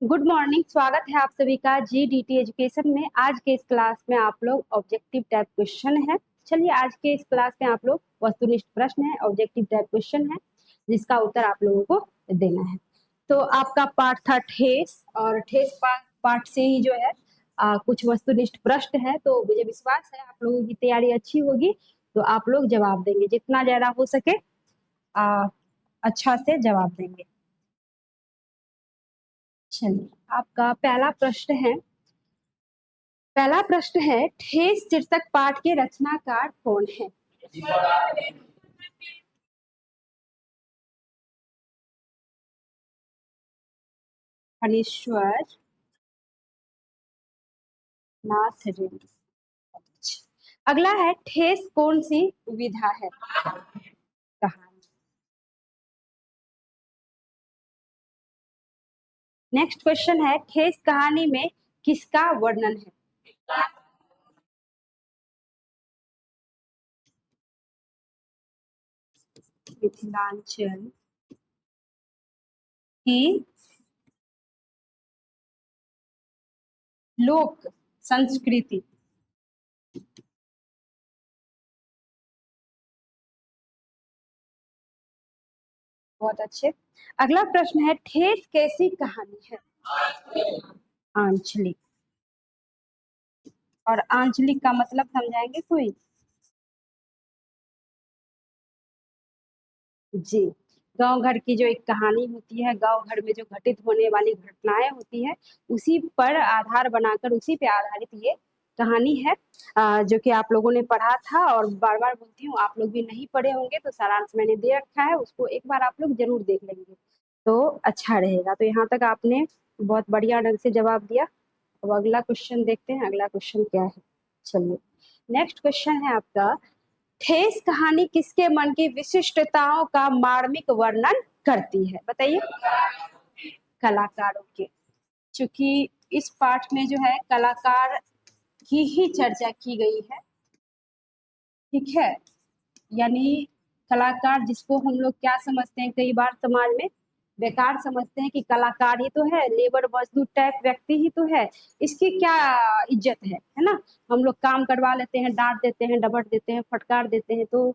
Good morning. स्वागत है आप सभी का GDT एजुकेशन में। आज के इस क्लास में आप लोग ऑब्जेक्टिव टाइप क्वेश्चन है। चलिए आज के इस क्लास में आप लोग वस्तुनिष्ठ प्रश्न है, ऑब्जेक्टिव टाइप क्वेश्चन है जिसका उत्तर आप लोगों को देना है। तो आपका पार्ट था ठेस, और ठेस पार्ट से ही जो है कुछ वस्तुनिष्ठ प्रश्न है। तो मुझे विश्वास है आप लोगों की तैयारी अच्छी होगी, तो आप लोग जवाब देंगे जितना ज्यादा हो सके, अच्छा से जवाब देंगे। चलिए आपका पहला प्रश्न है ठेस शीर्षक पाठ के रचनाकार कौन है? फणीश्वर नाथ रेड्डी। अगला है ठेस कौन सी विधा है? कहानी। नेक्स्ट क्वेश्चन है ठेस कहानी में किसका वर्णन है? मिथिलांचल की लोक संस्कृति। बहुत अच्छे। अगला प्रश्न है ठेस कैसी कहानी है? आंचलिक। और आंचलिक का मतलब समझाएंगे कोई? जी, गांव घर की जो एक कहानी होती है, गांव घर में जो घटित होने वाली घटनाएं होती है, उसी पर आधार बनाकर, उसी पे आधारित ये कहानी है जो कि आप लोगों ने पढ़ा था। और बार बार बोलती हूँ, आप लोग भी नहीं पढ़े होंगे तो सारांश मैंने दे रखा है, उसको एक बार आप लोग जरूर देख लेंगे तो अच्छा रहेगा। तो यहाँ तक आपने बहुत बढ़िया ढंग से जवाब दिया। अब अगला क्वेश्चन देखते हैं, अगला क्वेश्चन क्या है। चलिए नेक्स्ट क्वेश्चन है आपका, ठेस कहानी किसके मन की विशिष्टताओं का मार्मिक वर्णन करती है? बताइए। कलाकारों के। चूंकि इस पाठ में जो है कलाकार की ही चर्चा की गई है, ठीक है। यानी कलाकार जिसको हम लोग क्या समझते हैं, कई बार समाज में बेकार समझते हैं कि कलाकार ही तो है, लेबर मजदूर टाइप व्यक्ति ही तो है, इसकी क्या इज्जत है ना। हम लोग काम करवा लेते हैं, डांट देते हैं, डबट देते हैं, फटकार देते हैं। तो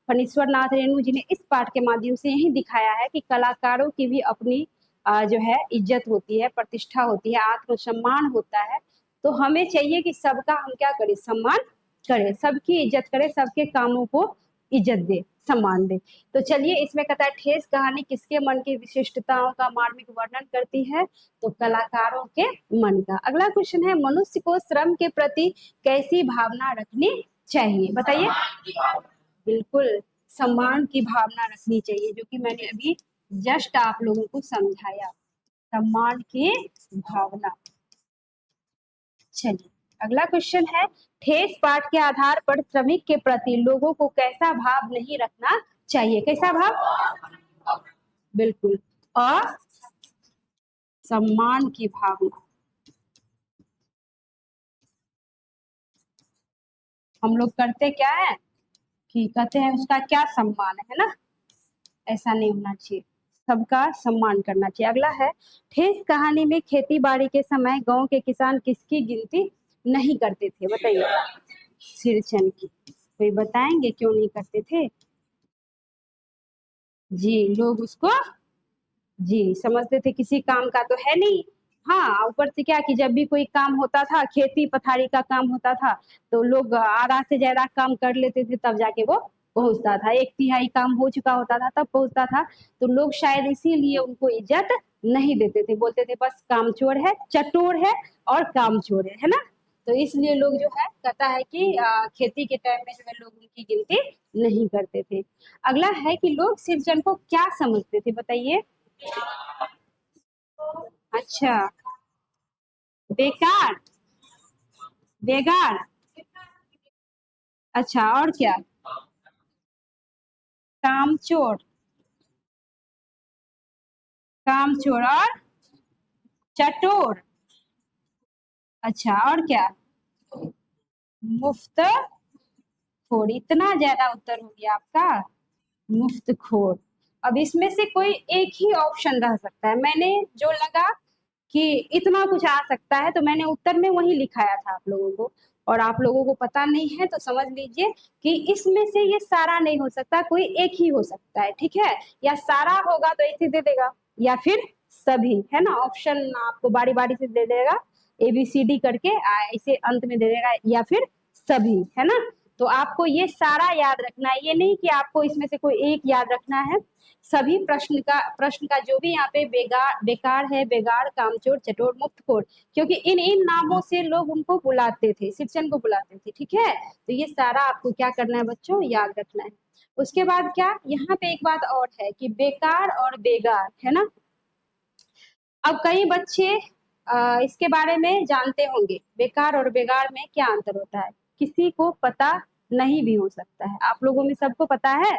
फणीश्वर नाथ रेणु जी ने इस पाठ के माध्यम से यही दिखाया है कि कलाकारों की भी अपनी जो है इज्जत होती है, प्रतिष्ठा होती है, आत्मसम्मान होता है। तो हमें चाहिए कि सबका हम क्या करें, सम्मान करें, सबकी इज्जत करें, सबके कामों को इज्जत दे, सम्मान दे। तो चलिए इसमें कहता है ठेस कहानी किसके मन की विशिष्टताओं का मार्मिक वर्णन करती है? तो कलाकारों के मन का। अगला क्वेश्चन है मनुष्य को श्रम के प्रति कैसी भावना रखनी चाहिए? बताइए। बिल्कुल, सम्मान की भावना रखनी चाहिए, जो कि मैंने अभी जस्ट आप लोगों को समझाया, सम्मान की भावना। चलिए अगला क्वेश्चन है ठेस पाठ के आधार पर श्रमिक के प्रति लोगों को कैसा भाव नहीं रखना चाहिए? कैसा भाव? बिल्कुल, और सम्मान की भावना। हम लोग करते क्या है कि कहते हैं उसका क्या सम्मान है ना, ऐसा नहीं होना चाहिए, सबका सम्मान करना चाहिए। अगला है ठेस कहानी में खेती बाड़ी के समय गांव के किसान किसकी गिनती नहीं करते थे? बताइए। सिरचन की। कोई बताएंगे क्यों नहीं करते थे? जी, लोग उसको जी समझते थे किसी काम का तो है नहीं। हाँ, ऊपर से क्या कि जब भी कोई काम होता था, खेती पथारी का काम होता था, तो लोग आधा से ज्यादा काम कर लेते थे, तब जाके वो पहुंचता था। एक तिहाई काम हो चुका होता था तब पहुंचता था। तो लोग शायद इसीलिए उनको इज्जत नहीं देते थे, बोलते थे बस कामचोर है, चटोर है और कामचोर है ना। तो इसलिए लोग जो है कहता है कि खेती के टाइम में जो है लोग उनकी गिनती नहीं करते थे। अगला है कि लोग सिरजन को क्या समझते थे? बताइए। अच्छा, बेकार, बेगार। अच्छा, और क्या? कामचोर, कामचोर और चटोर। अच्छा, और क्या? मुफ्त खोर। इतना ज्यादा उत्तर हो गया आपका, मुफ्त खोर। अब इसमें से कोई एक ही ऑप्शन रह सकता है। मैंने जो लगा कि इतना कुछ आ सकता है, तो मैंने उत्तर में वही लिखाया था आप लोगों को, और आप लोगों को पता नहीं है तो समझ लीजिए कि इसमें से ये सारा नहीं हो सकता, कोई एक ही हो सकता है, ठीक है। या सारा होगा तो ऐसे दे देगा, या फिर सभी, है ना। ऑप्शन आपको बारी बारी से दे देगा, ABCD करके ऐसे अंत में दे देगा, या फिर सभी, है ना। तो आपको ये सारा याद रखना है, ये नहीं कि आपको इसमें से कोई एक याद रखना है। सभी प्रश्न का जो भी यहाँ पे बेकार है, बेगार, कामचोर, चटोर, मुफ्तखोर, क्योंकि इन इन नामों से लोग उनको बुलाते थे, शिक्षण को बुलाते थे, ठीक है। तो ये सारा आपको क्या करना है बच्चों, याद रखना है। उसके बाद क्या, यहाँ पे एक बात और है कि बेकार और बेगार, है ना। अब कई बच्चे इसके बारे में जानते होंगे, बेकार और बेगार में क्या अंतर होता है, किसी को पता नहीं भी हो सकता है। आप लोगों में सबको पता है,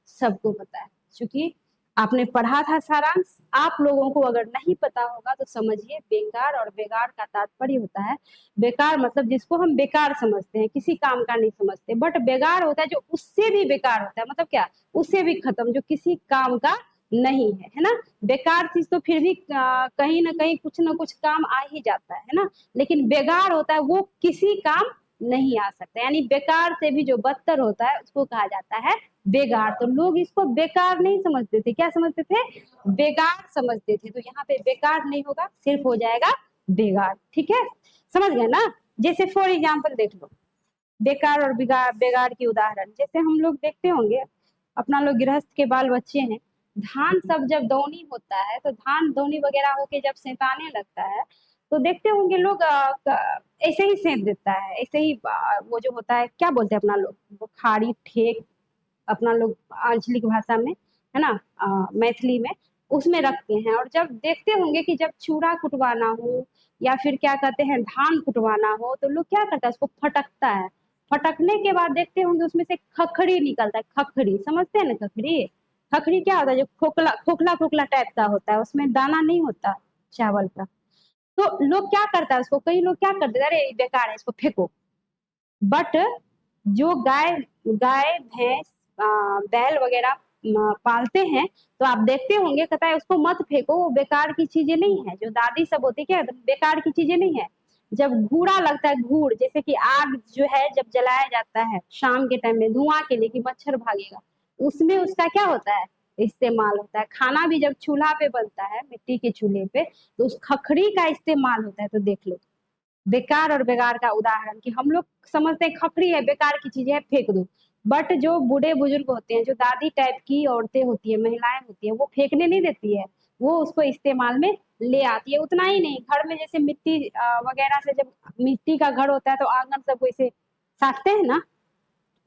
सबको पता है, क्योंकि आपने पढ़ा था सारांश। आप लोगों को अगर नहीं पता होगा तो समझिए, बेकार और बेगार का तात्पर्य होता है, बेकार मतलब जिसको हम बेकार समझते हैं, किसी काम का नहीं समझते, बट बेगार होता है जो उससे भी बेकार होता है, मतलब क्या, उससे भी खत्म, जो किसी काम का नहीं है ना। बेकार चीज तो फिर भी कहीं ना कहीं कुछ ना कुछ काम आ ही जाता है ना, लेकिन बेगार होता है वो किसी काम नहीं आ सकता, यानी बेकार से भी जो बदतर होता है उसको कहा जाता है बेगार। तो लोग इसको बेकार नहीं समझते थे, क्या समझते थे, बेगार समझते थे। तो यहाँ पे बेकार नहीं होगा, सिर्फ हो जाएगा बेगार, ठीक है, समझ गए ना। जैसे फॉर एग्जाम्पल देख लो, बेकार और बेगार, बेगार की उदाहरण जैसे हम लोग देखते होंगे, अपना लोग गृहस्थ के बाल बच्चे हैं, धान सब जब दौनी होता है, तो धान दौनी वगैरह होके जब सेंताने लगता है, तो देखते होंगे लोग ऐसे ही सेंत देता है, ऐसे ही वो जो होता है, क्या बोलते हैं अपना लोग, बुखारी ठेक, अपना लोग आंचलिक भाषा में, है ना, मैथिली में, उसमें रखते हैं। और जब देखते होंगे कि जब चूड़ा कुटवाना हो या फिर क्या कहते हैं धान कुटवाना हो, तो लोग क्या करता है, उसको फटकता है। फटकने के बाद देखते होंगे उसमें से खखड़ी निकलता है, खखड़ी समझते हैं ना, खखड़ी। खखड़ी क्या होता है, जो खोखला खोखला खोखला टाइप का होता है, उसमें दाना नहीं होता चावल का। तो लोग क्या करता है उसको, कई लोग क्या करते हैं, अरे ये बेकार है, इसको फेंको। बट जो गाय गाय भैंस बैल वगैरह पालते हैं, तो आप देखते होंगे, कहता है उसको मत फेंको, वो बेकार की चीजें नहीं है। जो दादी सब होती है क्या, बेकार की चीजें नहीं है। जब घूरा लगता है, घूर जैसे कि आग जो है जब जलाया जाता है शाम के टाइम में धुआं के लिए कि मच्छर भागेगा, उसमें उसका क्या होता है, इस्तेमाल होता है। खाना भी जब चूल्हा पे बनता है, मिट्टी के चूल्हे पे, तो उस खखड़ी का इस्तेमाल होता है। तो देख लो, बेकार और बेकार का उदाहरण कि हम लोग समझते हैं खखड़ी है, बेकार की चीज है, फेंक दो। बट जो बूढ़े बुजुर्ग होते हैं, जो दादी टाइप की औरतें होती है, महिलाएं होती है, वो फेंकने नहीं देती है, वो उसको इस्तेमाल में ले आती है। उतना ही नहीं, घर में जैसे मिट्टी वगैरह से, जब मिट्टी का घर होता है तो आंगन सब इसे साटते हैं ना,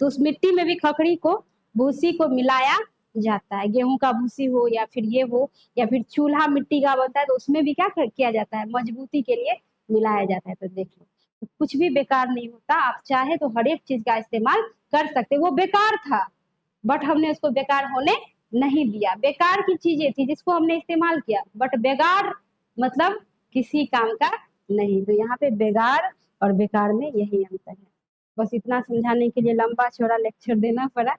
तो उस मिट्टी में भी खखड़ी को, भूसी को मिलाया जाता है। गेहूं का भूसी हो या फिर ये हो, या फिर चूल्हा मिट्टी का बनता है, तो उसमें भी क्या किया जाता है, मजबूती के लिए मिलाया जाता है। तो देख लो, तो कुछ भी बेकार नहीं होता, आप चाहे तो हर एक चीज का इस्तेमाल कर सकते। वो बेकार था, बट हमने उसको बेकार होने नहीं दिया। बेकार की चीजें थी जिसको हमने इस्तेमाल किया, बट बेकार मतलब किसी काम का नहीं। तो यहाँ पे बेगार और बेकार में यही अंतर है। बस इतना समझाने के लिए लंबा चौड़ा लेक्चर देना पड़ा,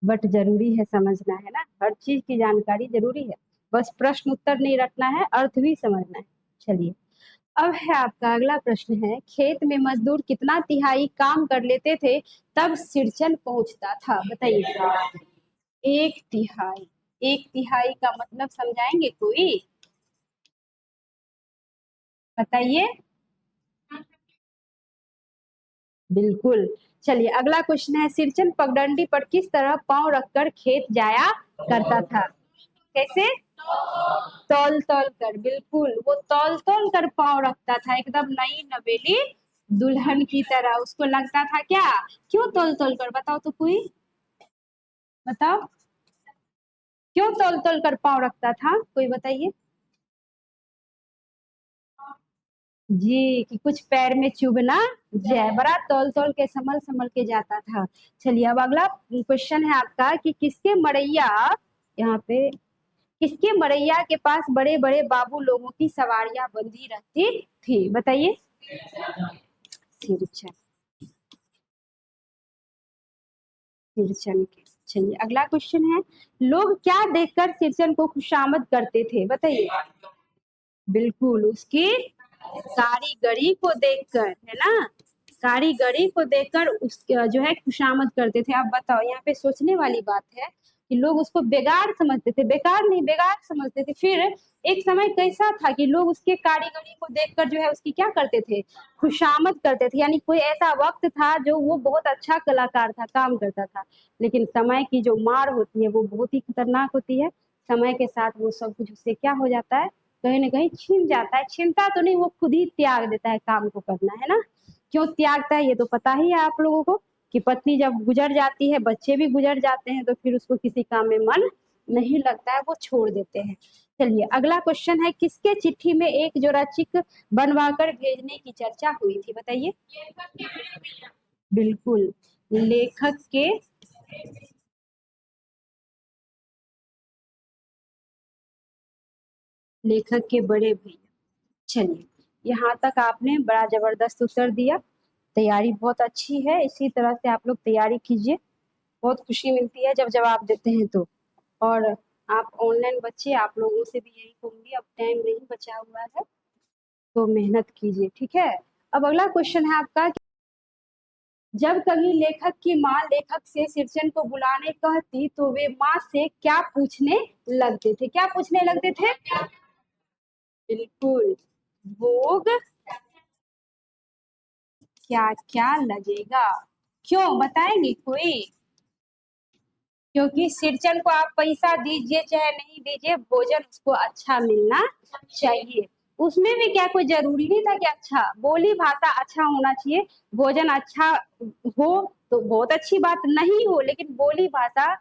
बट जरूरी है समझना, है ना, हर चीज की जानकारी जरूरी है। बस प्रश्न उत्तर नहीं रखना है, अर्थ भी समझना है। चलिए, अब है आपका अगला प्रश्न है, खेत में मजदूर कितना तिहाई काम कर लेते थे तब सिरचन पहुंचता था, बताइए। एक तिहाई, एक तिहाई का मतलब समझाएंगे कोई, बताइए। बिल्कुल। चलिए अगला क्वेश्चन है, सिरचन पगडंडी पर किस तरह पांव रखकर खेत जाया करता था, कैसे, तौल तौल कर, बिल्कुल, वो तौल तौल कर पांव रखता था, एकदम नई नवेली दुल्हन की तरह। उसको लगता था क्या, क्यों तौल तौल कर, बताओ तो कोई, बताओ, क्यों तौल तौल कर पांव रखता था, कोई बताइए। जी, कि कुछ पैर में चुभ ना जाए, बड़ा तौल तौल के संभल संभल के जाता था। चलिए अब अगला क्वेश्चन है आपका कि किसके मड़ैया, यहाँ पे किसके मड़ैया के पास बड़े बड़े बाबू लोगों की सवारियां बंधी रहती थी, बताइए। सिरचन, सिरचन के। चलिए अगला क्वेश्चन है, लोग क्या देखकर सिरचन को खुशामद करते थे, बताइए। बिल्कुल, उसकी कारीगरी को देखकर, है ना? कारीगरी को देखकर उस जो है खुशामद करते थे। आप बताओ, यहाँ पे सोचने वाली बात है कि लोग उसको बेगार समझते थे, बेकार नहीं बेगार समझते थे। फिर एक समय कैसा था कि लोग उसके कारीगरी को देखकर जो है उसकी क्या करते थे, खुशामद करते थे। यानी कोई ऐसा वक्त था जो वो बहुत अच्छा कलाकार था, काम करता था। लेकिन समय की जो मार होती है वो बहुत ही खतरनाक होती है। समय के साथ वो सब कुछ उससे क्या हो जाता है, कहीं ना कहीं छिन जाता है। छिनता तो नहीं, वो खुद ही त्याग देता है काम को करना, है ना? क्यों त्यागता है ये तो पता ही है आप लोगों को, कि पत्नी जब गुजर जाती है, बच्चे भी गुजर जाते हैं, तो फिर उसको किसी काम में मन नहीं लगता है, वो छोड़ देते हैं। चलिए अगला क्वेश्चन है, किसके चिट्ठी में एक जोड़ा चिक बनवाकर भेजने की चर्चा हुई थी, बताइए। बिल्कुल, लेखक के लेखक के बड़े भैया। चलिए, यहाँ तक आपने बड़ा जबरदस्त उत्तर दिया। तैयारी बहुत अच्छी है, इसी तरह से आप लोग तैयारी कीजिए। बहुत खुशी मिलती है जब जवाब देते हैं तो। और आप ऑनलाइन बच्चे, आप लोगों से भी यही कहूंगी, अब टाइम नहीं बचा हुआ है, तो मेहनत कीजिए, ठीक है। अब अगला क्वेश्चन है आपका, जब कभी लेखक की माँ लेखक से सिरचन को बुलाने कहती तो वे माँ से क्या पूछने लगते थे, क्या पूछने लगते थे? बिल्कुल, भोग क्या क्या लगेगा, क्यों बताएंगे कोई? क्योंकि सिरचन को आप पैसा दीजिए चाहे नहीं दीजिए, भोजन उसको अच्छा मिलना चाहिए। उसमें भी क्या कोई जरूरी नहीं था कि अच्छा बोली भाषा अच्छा होना चाहिए, भोजन अच्छा हो तो बहुत अच्छी बात, नहीं हो लेकिन बोली भाषा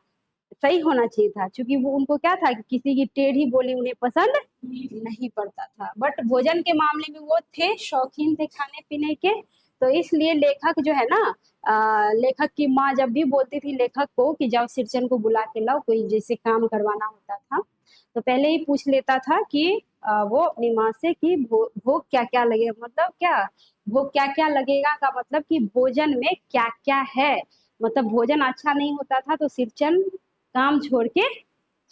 सही होना चाहिए था। क्योंकि वो उनको क्या था कि किसी की टेढ़ी बोली उन्हें पसंद नहीं पड़ता था। बट भोजन के मामले में वो थे, शौकीन थे खाने पीने के। तो इसलिए लेखक जो है ना, लेखक की माँ जब भी बोलती थी लेखक को कि जाओ सिरचन को बुला के लाओ, कोई जैसे काम करवाना होता था, तो पहले ही पूछ लेता था कि वो अपनी माँ से कि भोग क्या क्या लगेगा, मतलब क्या भोग क्या क्या लगेगा का मतलब कि भोजन में क्या क्या है। मतलब भोजन अच्छा नहीं होता था तो सिरचन काम छोड़ के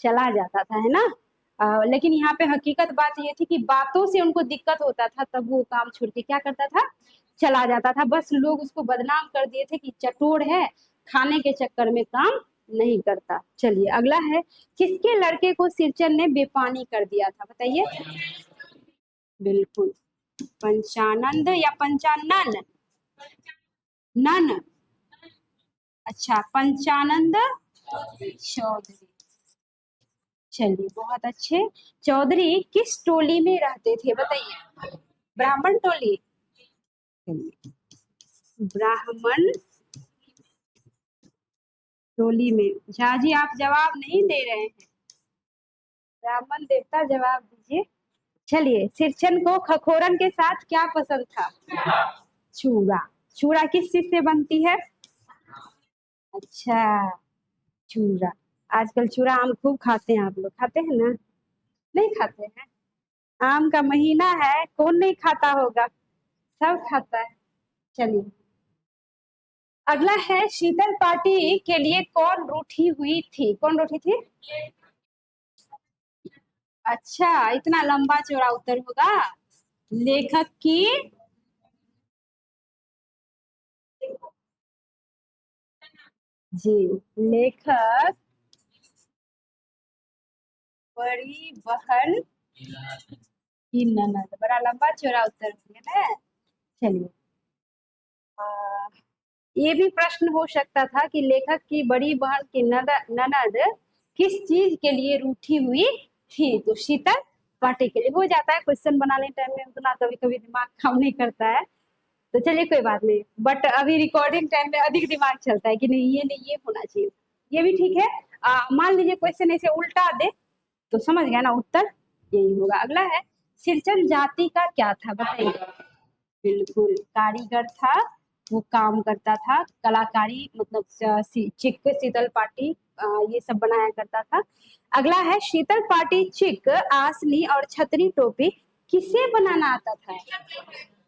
चला जाता था, है ना? लेकिन यहाँ पे हकीकत बात ये थी कि बातों से उनको दिक्कत होता था, तब वो काम छोड़ के क्या करता था, चला जाता था। बस लोग उसको बदनाम कर दिए थे कि चटोर है, खाने के चक्कर में काम नहीं करता। चलिए अगला है, किसके लड़के को सिरचन ने बेपानी कर दिया था, बताइए। बिल्कुल, पंचानंद या पंचानन, नन, अच्छा पंचानंद चौधरी। चलिए बहुत अच्छे। चौधरी किस टोली में रहते थे, बताइए। ब्राह्मण टोली, ब्राह्मण टोली में। झा जी आप जवाब नहीं दे रहे हैं, ब्राह्मण देवता जवाब दीजिए। चलिए, सिरचन को खखोरन के साथ क्या पसंद था? चूड़ा। चूड़ा किस चीज से बनती है? अच्छा, चूड़ा। आजकल चूड़ा आम खूब खाते हैं, आप लोग खाते हैं ना? नहीं खाते हैं? आम का महीना है, कौन नहीं खाता होगा, सब खाता है। चलिए अगला है, शीतल पार्टी के लिए कौन रूठी हुई थी, कौन रूठी थी? अच्छा, इतना लंबा चौड़ा उत्तर होगा। लेखक की, जी, लेखक बड़ी बहन की ननद, बड़ा लंबा चौड़ा उत्तर हो गया ना। चलिए, आ, ये भी प्रश्न हो सकता था कि लेखक की बड़ी बहन की ननद किस चीज के लिए रूठी हुई थी, तो शीतल पार्टी के लिए। हो जाता है क्वेश्चन बनाने टाइम में उतना कभी कभी दिमाग काम नहीं करता है, तो चलिए कोई बात नहीं। बट अभी रिकॉर्डिंग टाइम में अधिक दिमाग चलता है कि नहीं ये नहीं, ये होना चाहिए, ये भी ठीक है। मान लीजिए क्वेश्चन ऐसे उल्टा दे तो समझ गया ना, उत्तर यही होगा। अगला है, सिरचन जाति का क्या था, बताइए। बिल्कुल, कारीगर था, वो काम करता था, कलाकारी मतलब चिक शीतल पाटी ये सब बनाया करता था। अगला है, शीतल पाटी चिक आसनी और छतरी टोपी किसे बनाना आता था?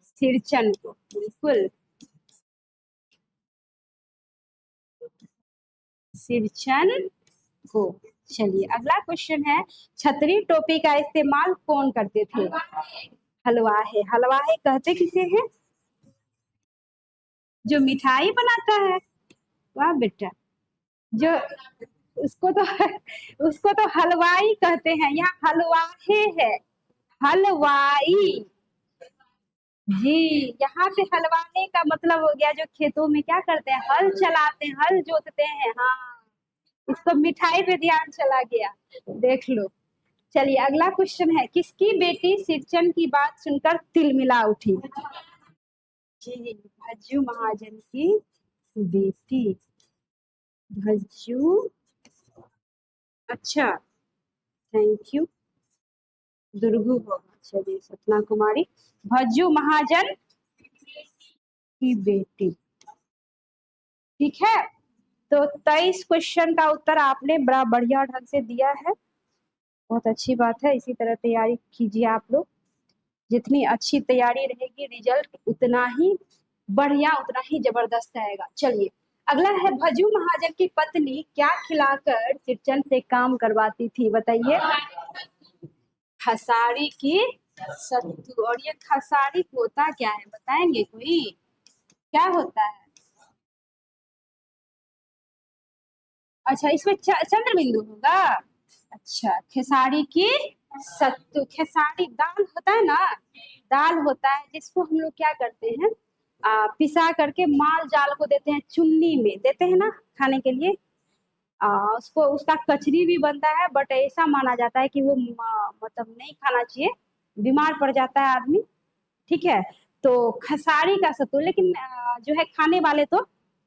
सिरचन को, बिल्कुल, सिरचन को। चलिए अगला क्वेश्चन है, छतरी टोपी का इस्तेमाल कौन करते थे? हलवाई। हलवाई कहते किसे हैं? जो मिठाई बनाता है। वाह बेटा, जो उसको तो उसको तो हलवाई कहते हैं, यहाँ हलवाहे है, हलवाई। जी, यहाँ पे हलवाने का मतलब हो गया जो खेतों में क्या करते हैं, हल चलाते हैं, हल जोतते हैं। हाँ, इसको मिठाई पे ध्यान चला गया, देख लो। चलिए अगला क्वेश्चन है, किसकी बेटी सिरचन की बात सुनकर तिलमिला उठी? जी, भज्जू महाजन की बेटी। भज्जू, अच्छा, थैंक यू। दुर्गु होगा, चलिए सपना कुमारी। भज्जू महाजन की बेटी, ठीक है। तो 23 क्वेश्चन का उत्तर आपने बड़ा बढ़िया ढंग से दिया है, बहुत अच्छी बात है। इसी तरह तैयारी कीजिए आप लोग, जितनी अच्छी तैयारी रहेगी रिजल्ट उतना ही बढ़िया, उतना ही जबरदस्त आएगा। चलिए अगला है, भज्जू महाजन की पत्नी क्या खिलाकर सिरचन से काम करवाती थी? बताइए। खसारी की सत्तू। और ये खसारी होता क्या है, बताएंगे कोई? क्या होता है? अच्छा, इसमें चंद्र बिंदु होगा। अच्छा, खेसारी की सत्तू। खेसारी दाल होता है ना, दाल होता है जिसको हम लोग क्या करते हैं, पिसा करके माल जाल को देते हैं, चुन्नी में देते हैं ना खाने के लिए। उसको उसका कचरी भी बनता है, बट ऐसा माना जाता है कि वो मतलब नहीं खाना चाहिए, बीमार पड़ जाता है आदमी, ठीक है। तो खसारी का सत्तू, लेकिन जो है खाने वाले तो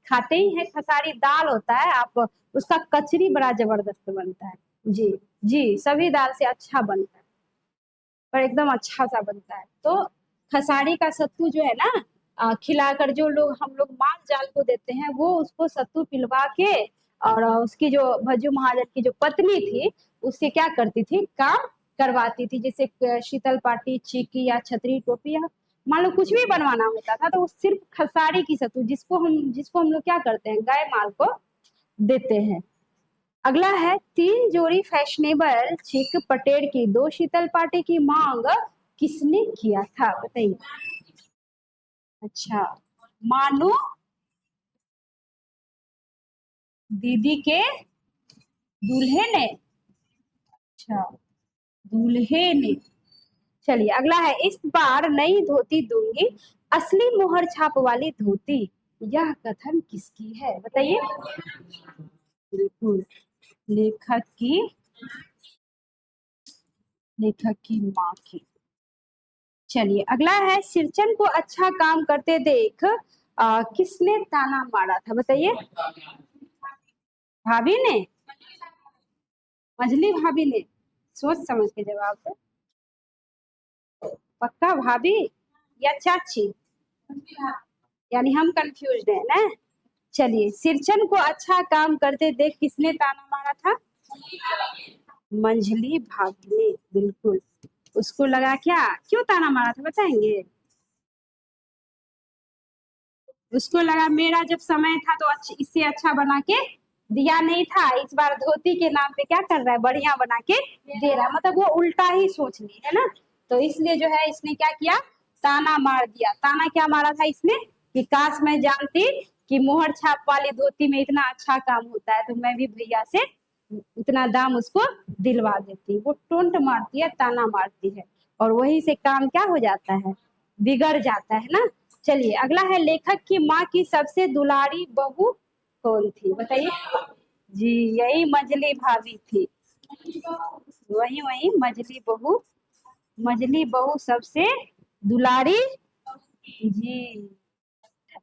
खाते ही है। खसारी दाल होता है, आप उसका कचरी बड़ा जबरदस्त बनता है। जी जी, सभी दाल से अच्छा बनता है, पर एकदम अच्छा सा बनता है। तो खसारी का सत्तू जो है ना, खिलाकर जो लोग हम लोग माल जाल को देते हैं, वो उसको सत्तू पिलवा के, और उसकी जो भज्जू महाजन की जो पत्नी थी, उससे क्या करती थी, काम करवाती थी। जैसे शीतल पाटी, चीकी या छतरी टोपी, या मान लो कुछ भी बनवाना होता था, तो वो सिर्फ खसारी की सत्तू, जिसको हम लोग क्या करते हैं, गाय माल को देते हैं। अगला है, 3 जोड़ी फैशनेबल चिक पटेर की 2 शीतल पाटी की मांग किसने किया था? बताइए। अच्छा, मानो दीदी के दूल्हे ने। अच्छा, दूल्हे ने। चलिए अगला है, इस बार नई धोती दूंगी, असली मोहर छाप वाली धोती, यह कथन किसकी है? बताइए। बिल्कुल, लेखक की, लेखक की माँ की। चलिए अगला है, सिरचन को अच्छा काम करते देख किसने ताना मारा था? बताइए। भाभी ने, मझली भाभी ने। सोच समझ के जवाब दो, पक्का भाभी या चाची? यानी हम कंफ्यूज है ना। चलिए, सिरचन को अच्छा काम करते देख किसने ताना मारा था? मंझली भाभी ने, बिल्कुल। उसको लगा क्या, क्यों ताना मारा था, बताएंगे? उसको लगा मेरा जब समय था तो इससे अच्छा बना के दिया नहीं था, इस बार धोती के नाम पे क्या कर रहा है, बढ़िया बना के दे रहा है। मतलब वो उल्टा ही सोच ली है ना, तो इसलिए जो है इसने क्या किया, ताना मार दिया। ताना क्या मारा था इसने, कि काश मैं जानती कि मोहर छाप वाली धोती में इतना अच्छा काम होता है, तो मैं भी भैया से उतना दाम उसको दिलवा देती। वो टोंट मारती है, ताना मारती है, और वही से काम क्या हो जाता है, बिगड़ जाता है ना। चलिए अगला है, लेखक की माँ की सबसे दुलारी बहू कौन थी? बताइए। जी, यही मजली भाभी थी, वही वही मजली बहू। मजली बहू सबसे दुलारी। जी।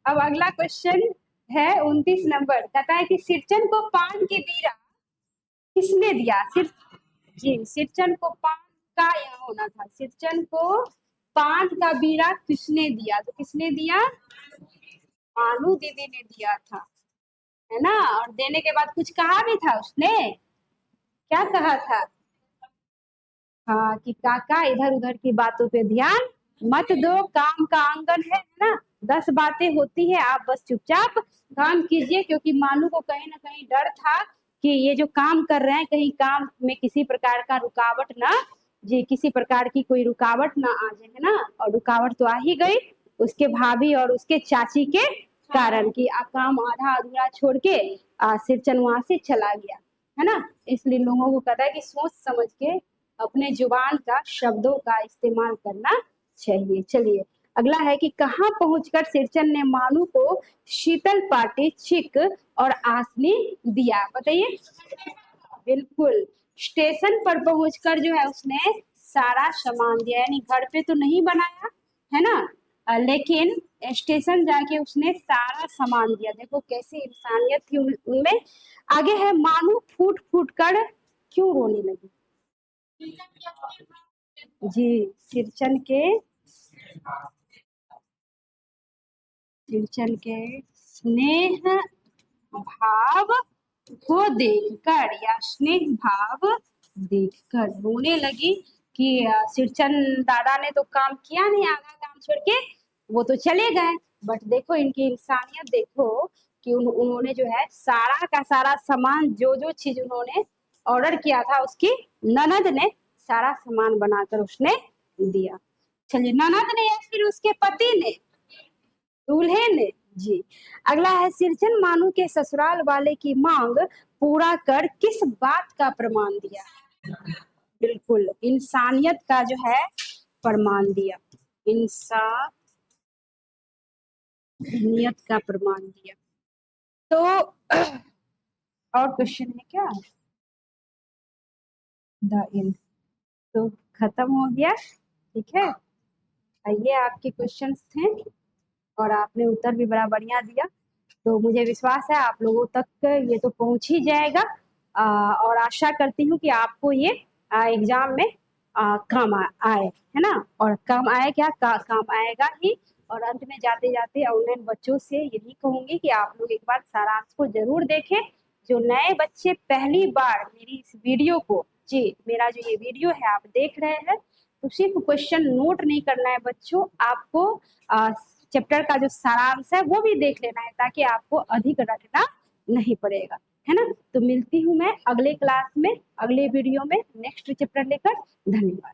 अब अगला क्वेश्चन है 29 नंबर, कहता है कि सिरचन को पान की बीरा किसने दिया? सिर्फ, जी, सिरचन को पान का यहाँ होना था, सिरचन को पान का बीरा किसने दिया? तो किसने दिया, मानू दीदी ने दिया था, है ना। और देने के बाद कुछ कहा भी था उसने, क्या कहा था? हाँ, कि काका इधर उधर की बातों पे ध्यान मत दो, काम का आंगन है ना, 10 बातें होती है, आप बस चुपचाप काम कीजिए। क्योंकि मानू को कहीं ना कहीं डर था कि ये जो काम कर रहे हैं कहीं काम में किसी प्रकार का रुकावट ना, जी किसी प्रकार की कोई रुकावट ना आ जाए, है ना। और रुकावट तो आ ही गई उसके भाभी और उसके चाची के कारण कि काम आधा अधूरा छोड़ के सिरचन वहां से चला गया, है ना। इसलिए लोगों को कहता है कि सोच समझ के अपने जुबान का शब्दों का इस्तेमाल करना चाहिए। चलिए अगला है कि कहाँ पहुंचकर सिरचन ने मानू को शीतल पाटी चिक और आसनी दिया, बताइए। बिल्कुल, स्टेशन पर पहुंचकर जो है उसने सारा सामान दिया, यानी घर पे तो नहीं बनाया, है ना, लेकिन स्टेशन जाके उसने सारा सामान दिया। देखो कैसी इंसानियत थी उनमें। आगे है मानू फूट फूट कर क्यों रोने लगी। जी सिरचन के स्नेह भाव को देखकर या स्नेह भाव देखकर रोने लगी कि सिरचन दादा ने तो काम किया नहीं, आधा काम छोड़ के वो तो चले गए। बट देखो इनकी इंसानियत देखो कि उन्होंने जो है सारा का सारा सामान जो जो चीज उन्होंने ऑर्डर किया था उसकी ननद ने सारा सामान बनाकर उसने दिया। चलिए ननद ने या फिर उसके पति ने, दूल्हे ने, जी। अगला है सिरचन मानू के ससुराल वाले की मांग पूरा कर किस बात का प्रमाण दिया। बिल्कुल इंसानियत का जो है प्रमाण दिया, इंसानियत का प्रमाण दिया। तो और क्वेश्चन है क्या, द इन तो खत्म हो गया, ठीक है। ये आपके क्वेश्चंस थे और आपने उत्तर भी बड़ा बढ़िया दिया, तो मुझे विश्वास है आप लोगों तक ये तो पहुंच ही जाएगा। और आशा करती हूँ कि आपको ये एग्जाम में काम आए, है ना। और काम आए क्या, काम आएगा ही। और अंत में जाते जाते ऑनलाइन बच्चों से यही कहूंगी कि आप लोग एक बार सारांश को जरूर देखें। जो नए बच्चे पहली बार मेरी इस वीडियो को, जी मेरा जो ये वीडियो है आप देख रहे हैं, तो सिर्फ क्वेश्चन नोट नहीं करना है बच्चों, आपको चैप्टर का जो सारांश है वो भी देख लेना है ताकि आपको अधिक रटना नहीं पड़ेगा, है ना। तो मिलती हूँ मैं अगले क्लास में, अगले वीडियो में नेक्स्ट चैप्टर लेकर। धन्यवाद।